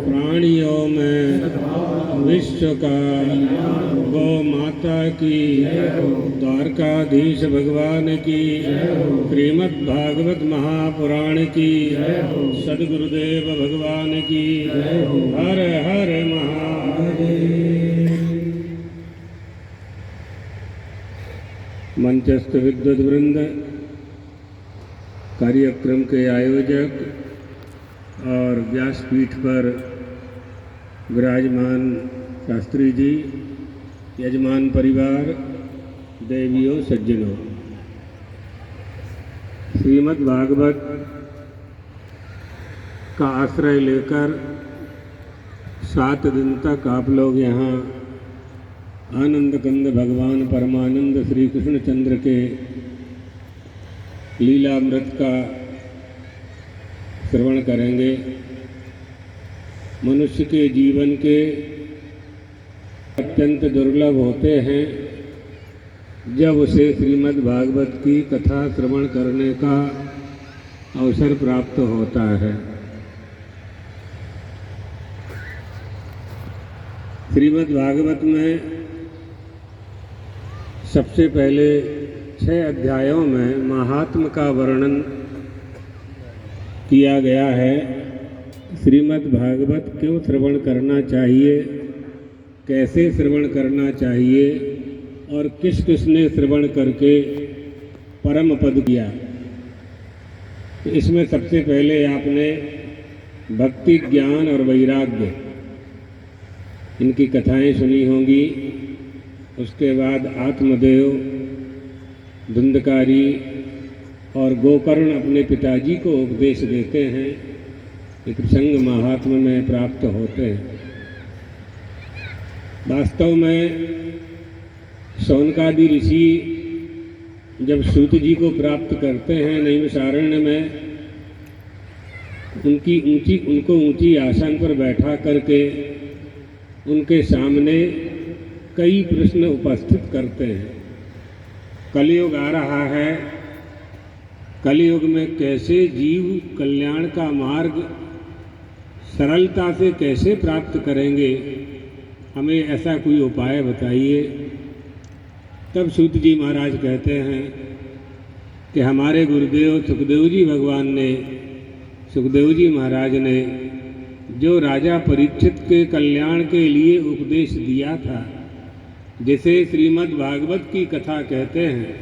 प्राणियों में विश्व का गौ माता की, द्वारकाधीश भगवान की, श्रीमद् भागवत महापुराण की, सद्गुरुदेव भगवान की। हर हर महादेव। मंचस्थ विद्वद् वृंद, कार्यक्रम के आयोजक और व्यासपीठ पर विराजमान शास्त्री जी, यजमान परिवार, देवियों, सज्जनों, श्रीमद् भागवत का आश्रय लेकर 7 दिन तक आप लोग यहाँ आनंद कंद भगवान परमानंद श्री कृष्णचंद्र के लीलामृत का श्रवण करेंगे। मनुष्य के जीवन के अत्यंत दुर्लभ होते हैं जब उसे श्रीमद् भागवत की कथा श्रवण करने का अवसर प्राप्त होता है। श्रीमद् भागवत में सबसे पहले 6 अध्यायों में महात्म का वर्णन किया गया है। श्रीमद् भागवत क्यों श्रवण करना चाहिए, कैसे श्रवण करना चाहिए और किस किस ने श्रवण करके परम पद किया। इसमें सबसे पहले आपने भक्ति, ज्ञान और वैराग्य, इनकी कथाएं सुनी होंगी। उसके बाद आत्मदेव, धुंधकारी और गोकर्ण अपने पिताजी को उपदेश देते हैं, एक प्रसंग महात्म में प्राप्त होते हैं। वास्तव में शौनकादि ऋषि जब सूत जी को प्राप्त करते हैं नैमिषारण्य में, उनको ऊंची आसन पर बैठा करके उनके सामने कई प्रश्न उपस्थित करते हैं। कलयुग आ रहा है, कलयुग में कैसे जीव कल्याण का मार्ग सरलता से कैसे प्राप्त करेंगे, हमें ऐसा कोई उपाय बताइए। तब सूत जी महाराज कहते हैं कि हमारे गुरुदेव सुखदेव जी भगवान ने, सुखदेव जी महाराज ने जो राजा परीक्षित के कल्याण के लिए उपदेश दिया था, जिसे श्रीमद् भागवत की कथा कहते हैं,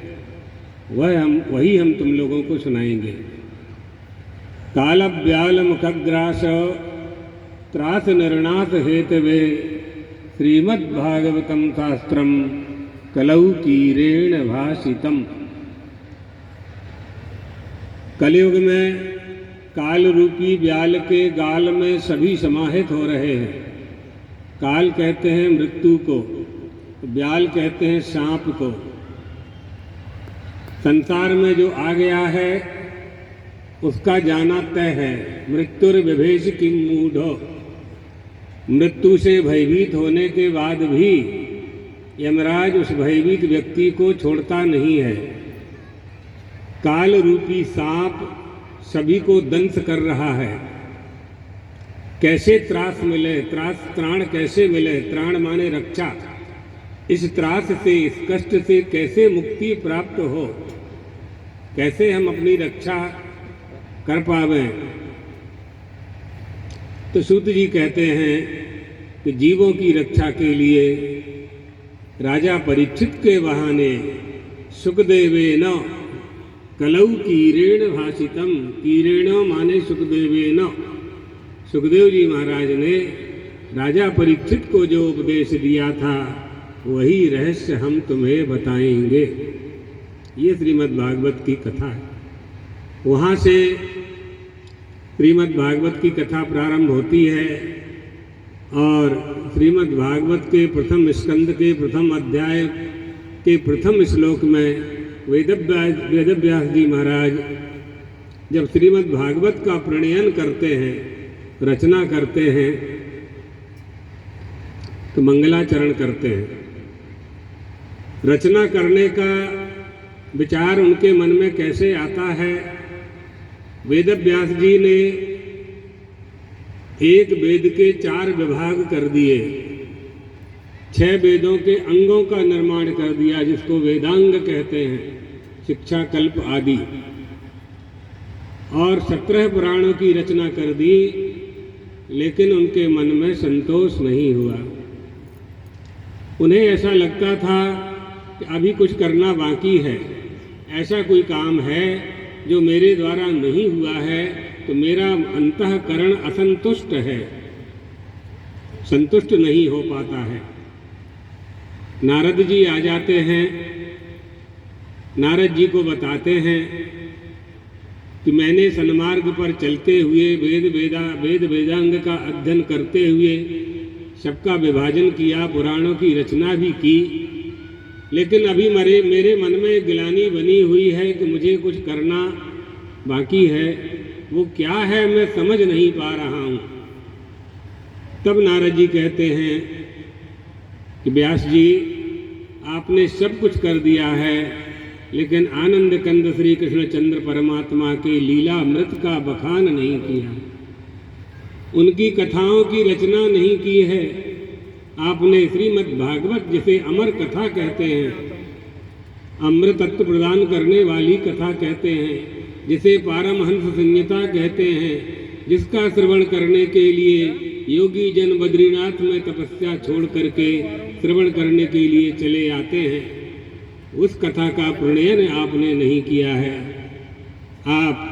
वही हम तुम लोगों को सुनाएंगे। काल ब्याल मुखग्रास त्रास निर्णास हेतवे श्रीमद् भागवतम शास्त्रम कलौ कीरेण भाषितम। कलयुग में काल रूपी ब्याल के गाल में सभी समाहित हो रहे हैं। काल कहते हैं मृत्यु को, ब्याल कहते हैं सांप को। संसार में जो आ गया है उसका जाना तय है। मृत्युर्विभेष किम मूढ़ो, मृत्यु से भयभीत होने के बाद भी यमराज उस भयभीत व्यक्ति को छोड़ता नहीं है। काल रूपी सांप सभी को दंश कर रहा है। कैसे त्रास मिले, त्राण कैसे मिले, त्राण माने रक्षा। इस त्रास से, इस कष्ट से कैसे मुक्ति प्राप्त हो, कैसे हम अपनी रक्षा कर पावें। तो सूत जी कहते हैं कि जीवों की रक्षा के लिए राजा परीक्षित के बहाने सुखदेवेन कलौ कीरेण भाषितम। कीरेण माने सुखदेवेन, सुखदेव जी महाराज ने राजा परीक्षित को जो उपदेश दिया था वही रहस्य हम तुम्हें बताएंगे। ये श्रीमद् भागवत की कथा है। वहाँ से श्रीमद् भागवत की कथा प्रारंभ होती है और श्रीमद् भागवत के प्रथम स्कंद के प्रथम अध्याय के प्रथम श्लोक में वेदव्यास जी महाराज जब श्रीमद् भागवत का प्रणयन करते हैं, रचना करते हैं, तो मंगलाचरण करते हैं। रचना करने का विचार उनके मन में कैसे आता है। वेदव्यास जी ने एक वेद के 4 विभाग कर दिए, 6 वेदों के अंगों का निर्माण कर दिया जिसको वेदांग कहते हैं, शिक्षा, कल्प आदि, और 17 पुराणों की रचना कर दी, लेकिन उनके मन में संतोष नहीं हुआ। उन्हें ऐसा लगता था कि अभी कुछ करना बाकी है, ऐसा कोई काम है जो मेरे द्वारा नहीं हुआ है, तो मेरा अंतःकरण असंतुष्ट है, संतुष्ट नहीं हो पाता है। नारद जी आ जाते हैं, नारद जी को बताते हैं कि मैंने सन्मार्ग पर चलते हुए वेद वेदांग का अध्ययन करते हुए सबका विभाजन किया, पुराणों की रचना भी की, लेकिन अभी मेरे मन में एक गिलानी बनी हुई है कि मुझे कुछ करना बाकी है। वो क्या है मैं समझ नहीं पा रहा हूँ। तब नारद जी कहते हैं कि व्यास जी, आपने सब कुछ कर दिया है, लेकिन आनंद कंद श्री कृष्ण चंद्र परमात्मा के लीला अमृत का बखान नहीं किया, उनकी कथाओं की रचना नहीं की है। आपने श्रीमद् भागवत, जिसे अमर कथा कहते हैं, अमृत तत्व प्रदान करने वाली कथा कहते हैं, जिसे पारमहंस संहिता कहते हैं, जिसका श्रवण करने के लिए योगी जन बद्रीनाथ में तपस्या छोड़ करके श्रवण करने के लिए चले आते हैं, उस कथा का प्रणयन आपने नहीं किया है। आप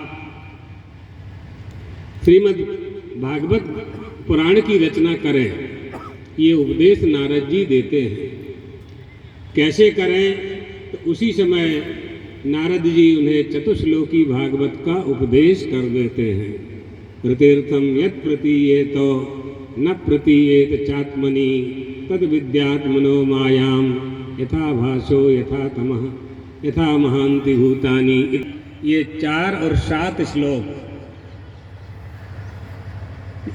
श्रीमद् भागवत पुराण की रचना करें, ये उपदेश नारद जी देते हैं। कैसे करें? तो उसी समय नारद जी उन्हें चतुश्लोकी भागवत का उपदेश कर देते हैं। प्रतिर्थम यत् प्रतीयेत न प्रतीयेत चात्मनि तद विद्यात्मनो मायाम यथा भासो यथा तमः यथा महांति भूतानि। ये 4 और 7 श्लोक,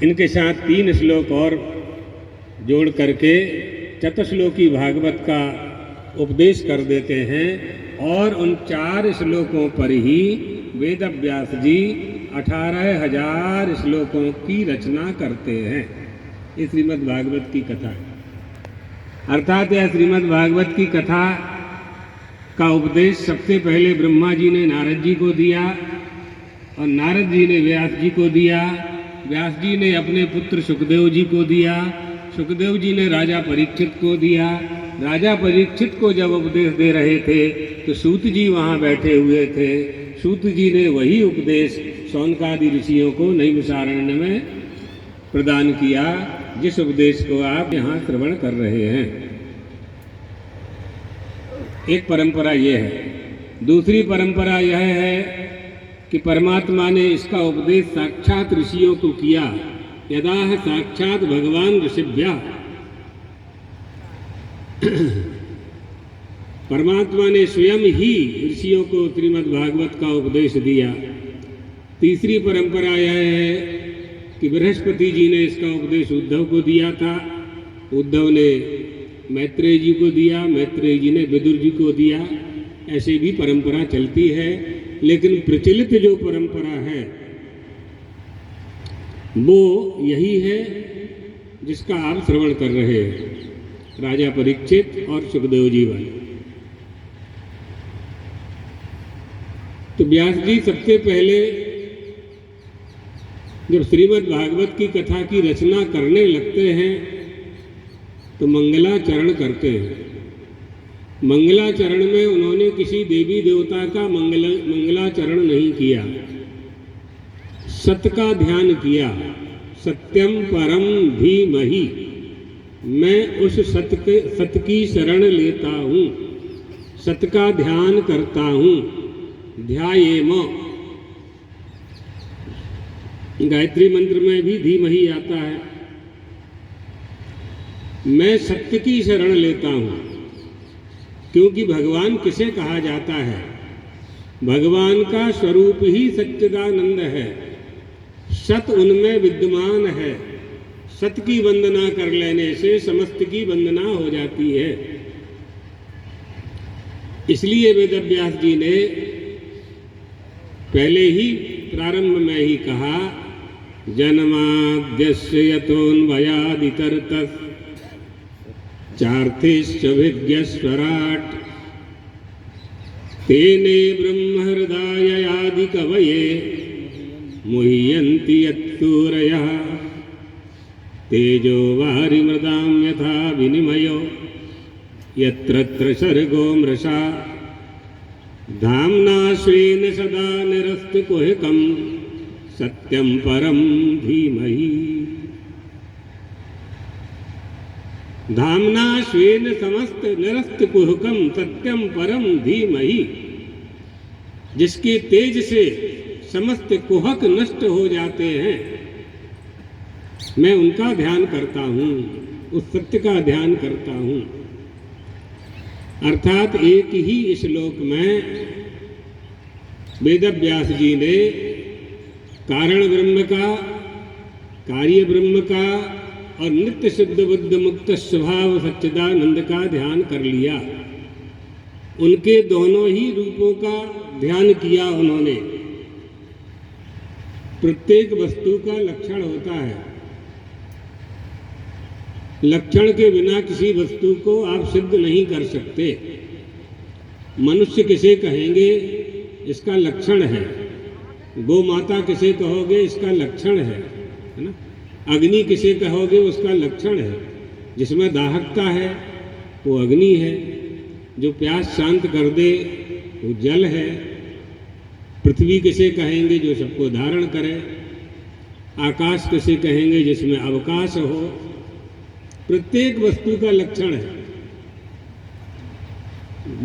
इनके साथ 3 श्लोक और जोड़ करके चतुश्लोकी भागवत का उपदेश कर देते हैं, और उन 4 श्लोकों पर ही वेद व्यास जी 18,000 श्लोकों की रचना करते हैं। ये श्रीमद् भागवत की कथा, अर्थात यह श्रीमद् भागवत की कथा का उपदेश सबसे पहले ब्रह्मा जी ने नारद जी को दिया, और नारद जी ने व्यास जी को दिया, व्यास जी ने अपने पुत्र सुखदेव जी को दिया, सुखदेव जी ने राजा परीक्षित को दिया। राजा परीक्षित को जब उपदेश दे रहे थे तो सूत जी वहाँ बैठे हुए थे। सूत जी ने वही उपदेश शौनकादि ऋषियों को नैमिषारण्य में प्रदान किया, जिस उपदेश को आप यहाँ श्रवण कर रहे हैं। एक परंपरा ये है। दूसरी परंपरा यह है कि परमात्मा ने इसका उपदेश साक्षात ऋषियों को किया। यदा साक्षात भगवान ऋषिभ्या, परमात्मा ने स्वयं ही ऋषियों को श्रीमद् भागवत का उपदेश दिया। तीसरी परंपरा यह है कि बृहस्पति जी ने इसका उपदेश उद्धव को दिया था, उद्धव ने मैत्रेय जी को दिया, मैत्रेय जी ने विदुर जी को दिया। ऐसे भी परंपरा चलती है, लेकिन प्रचलित जो परंपरा है वो यही है जिसका आप श्रवण कर रहे हैं, राजा परीक्षित और सुखदेव जी वाले। तो व्यास जी सबसे पहले जब श्रीमद् भागवत की कथा की रचना करने लगते हैं तो मंगलाचरण करते हैं। मंगलाचरण में उन्होंने किसी देवी देवता का मंगलाचरण नहीं किया, सत्य का ध्यान किया। सत्यम परम धीमहि, मैं उस सत्य की शरण लेता हूँ, सत्य का ध्यान करता हूँ। ध्यायेम, गायत्री मंत्र में भी धीमहि आता है। मैं सत्य की शरण लेता हूँ, क्योंकि भगवान किसे कहा जाता है? भगवान का स्वरूप ही सच्चिदानंद है, सत उनमें विद्यमान है। सत की वंदना कर लेने से समस्त की वंदना हो जाती है। इसलिए वेदव्यास जी ने पहले ही प्रारंभ में ही कहा जन्माद्यस्य यतोऽन्वयादितरतश्चार्थेश्च विद्यस्वराट् तेने ब्रह्महृदाययादिकवये मुह्यन्ति यत्सूरयः तेजो वारिमृदां यथा विनिमयो यत्र सर्गो मृषा धाम्ना स्वेन सदा निरस्तकुहकं सत्यं परं धीमहि। धाम्ना स्वेन समस्त निरस्तकुहकं सत्यं परम धीमहि। जिसके तेज से समस्त कुहक नष्ट हो जाते हैं, मैं उनका ध्यान करता हूँ, उस सत्य का ध्यान करता हूँ। अर्थात एक ही श्लोक में वेदव्यास जी ने कारण ब्रह्म का, कार्य ब्रह्म का और नित्य शुद्ध बुद्ध मुक्त स्वभाव सच्चिदानंद का ध्यान कर लिया। उनके दोनों ही रूपों का ध्यान किया उन्होंने। प्रत्येक वस्तु का लक्षण होता है। लक्षण के बिना किसी वस्तु को आप सिद्ध नहीं कर सकते। मनुष्य किसे कहेंगे, इसका लक्षण है। गौ माता किसे कहोगे, इसका लक्षण है ना। अग्नि किसे कहोगे, उसका लक्षण है। जिसमें दाहकता है वो अग्नि है, जो प्यास शांत कर दे वो जल है। पृथ्वी किसे कहेंगे, जो सबको धारण करे। आकाश किसे कहेंगे, जिसमें अवकाश हो। प्रत्येक वस्तु का लक्षण है।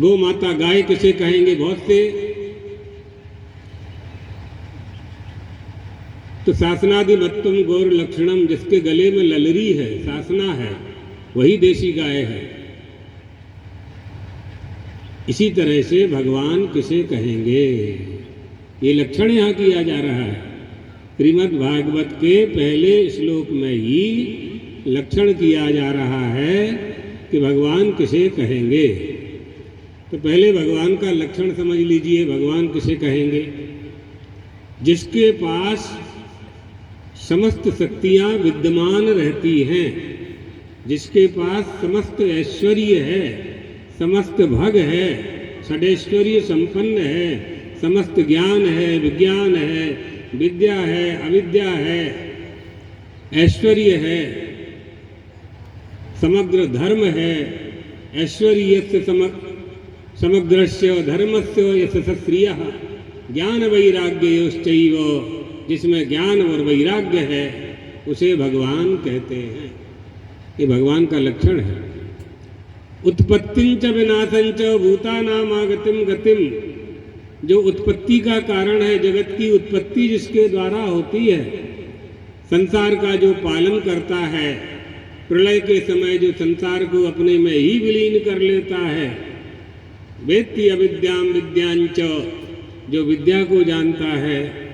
गौ माता गाय किसे कहेंगे, बहुत से। तो शासनादि मत्तम गौर लक्षणम, जिसके गले में ललरी है, शासना है, वही देसी गाय है। इसी तरह से भगवान किसे कहेंगे, ये लक्षण यहाँ किया जा रहा है। श्रीमद् भागवत के पहले श्लोक में ही लक्षण किया जा रहा है कि भगवान किसे कहेंगे। तो पहले भगवान का लक्षण समझ लीजिए। भगवान किसे कहेंगे, जिसके पास समस्त शक्तियाँ विद्यमान रहती हैं, जिसके पास समस्त ऐश्वर्य है, समस्त भग है, षडैश्वर्य संपन्न है, समस्त ज्ञान है, विज्ञान है, विद्या है, अविद्या है, ऐश्वर्य है, समग्र धर्म है। ऐश्वर्यस्य समग्रस्य धर्मस्य यशस्श्रियः ज्ञान वैराग्ययोश्चैव, जिसमें ज्ञान और वैराग्य है, उसे भगवान कहते हैं। ये भगवान का लक्षण है। उत्पत्तिंच विनाशंच भूतानामागतिम गतिम, जो उत्पत्ति का कारण है, जगत की उत्पत्ति जिसके द्वारा होती है, संसार का जो पालन करता है, प्रलय के समय जो संसार को अपने में ही विलीन कर लेता है। वेत्ति अविद्याम विद्यांच, जो विद्या को जानता है,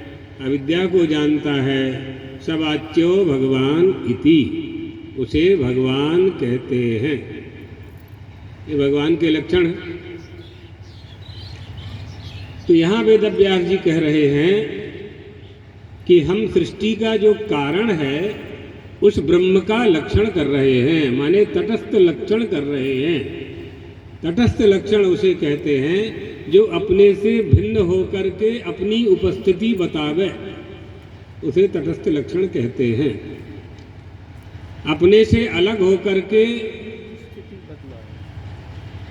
अविद्या को जानता है। सवाच्यो भगवान इति, उसे भगवान कहते हैं। ये भगवान के लक्षण हैं। तो यहाँ वेदव्यास जी कह रहे हैं कि हम सृष्टि का जो कारण है उस ब्रह्म का लक्षण कर रहे हैं, माने तटस्थ लक्षण कर रहे हैं। तटस्थ लक्षण उसे कहते हैं जो अपने से भिन्न होकर के अपनी उपस्थिति बतावे, उसे तटस्थ लक्षण कहते हैं। अपने से अलग होकर के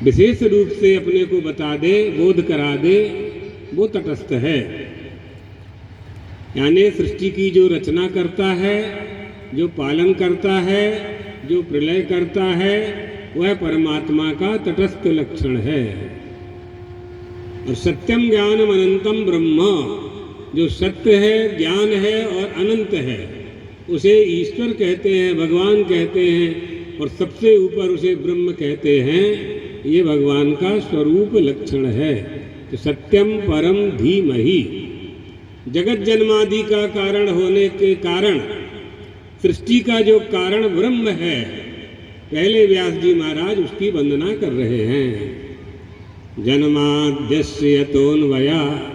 विशेष रूप से अपने को बता दे, बोध करा दे, वो तटस्थ है। यानी सृष्टि की जो रचना करता है, जो पालन करता है, जो प्रलय करता है, वह परमात्मा का तटस्थ लक्षण है। और सत्यम ज्ञानम अनंतम ब्रह्म, जो सत्य है, ज्ञान है और अनंत है, उसे ईश्वर कहते हैं, भगवान कहते हैं, और सबसे ऊपर उसे ब्रह्म कहते हैं। ये भगवान का स्वरूप लक्षण है। तो सत्यम परम धीमहि, जगत जन्मादि का कारण होने के कारण सृष्टि का जो कारण ब्रह्म है, पहले व्यास जी महाराज उसकी वंदना कर रहे हैं। जन्माद्यस्य यतोऽन्वया,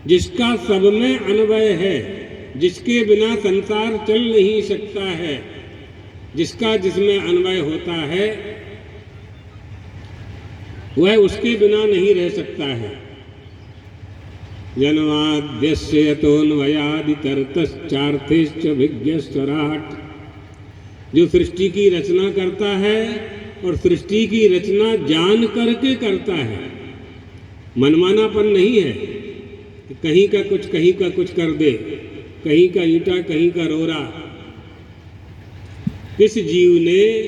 जिसका सब में अन्वय है, जिसके बिना संसार चल नहीं सकता है, जिसका जिसमें अन्वय होता है वह उसके बिना नहीं रह सकता है। जन्माद्यस्य यतोऽन्वयादितरतश्चार्थेश्च विज्ञस्वराट्, जो सृष्टि की रचना करता है और सृष्टि की रचना जान करके करता है, मनमानापन नहीं है कि कहीं का कुछ कर दे, कहीं का ईंटा कहीं का रोरा। किस जीव ने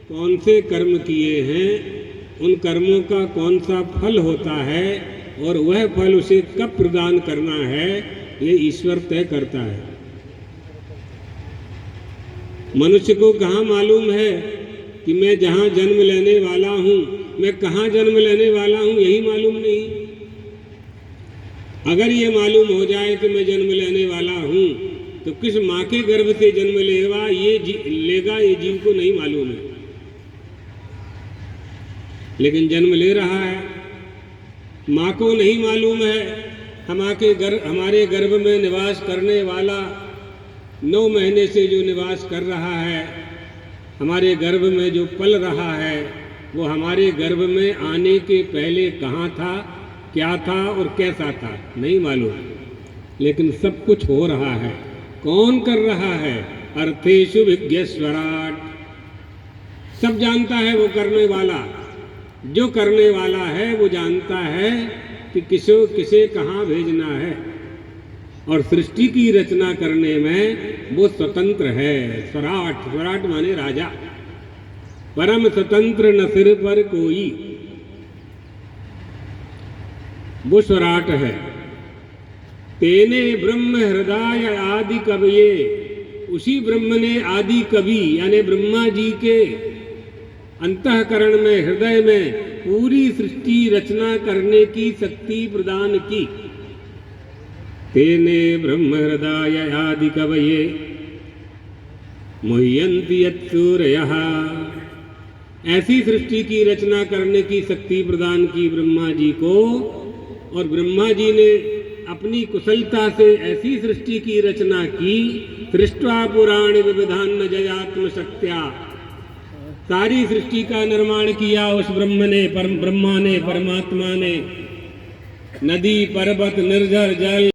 कौन से कर्म किए हैं, उन कर्मों का कौन सा फल होता है और वह फल उसे कब प्रदान करना है, ये ईश्वर तय करता है। मनुष्य को कहाँ मालूम है कि मैं जहाँ जन्म लेने वाला हूँ, मैं कहाँ जन्म लेने वाला हूँ, यही मालूम नहीं। अगर ये मालूम हो जाए कि मैं जन्म लेने वाला हूँ तो किस माँ के गर्भ से जन्म लेगा ये जीव को नहीं मालूम है, लेकिन जन्म ले रहा है। माँ को नहीं मालूम है हमारे गर्भ में निवास करने वाला 9 महीने से जो निवास कर रहा है, हमारे गर्भ में जो पल रहा है, वो हमारे गर्भ में आने के पहले कहाँ था, क्या था और कैसा था, नहीं मालूम। लेकिन सब कुछ हो रहा है। कौन कर रहा है? अर्थेषु विज्ञस्वराट्, सब जानता है वो करने वाला। जो करने वाला है वो जानता है कि किसे कहाँ भेजना है, और सृष्टि की रचना करने में वो स्वतंत्र है। स्वराट माने राजा, परम स्वतंत्र न सिर पर कोई, वो स्वराट है। तेने ब्रह्म हृदय आदि कवये, उसी ब्रह्म ने आदि कवि यानी ब्रह्मा जी के अंतःकरण में, हृदय में पूरी सृष्टि रचना करने की शक्ति प्रदान की। तेने ब्रह्म हृदय आदि कवये मुह्यन्ति यत्सूरयः, ऐसी सृष्टि की रचना करने की शक्ति प्रदान की ब्रह्मा जी को। और ब्रह्मा जी ने अपनी कुशलता से ऐसी सृष्टि की रचना की, सृष्ट्वा पुराण विविधान जयात्म शक्त्या, सारी सृष्टि का निर्माण किया उस ब्रह्मा ने, परमात्मा ने। नदी पर्वत निर्जर जल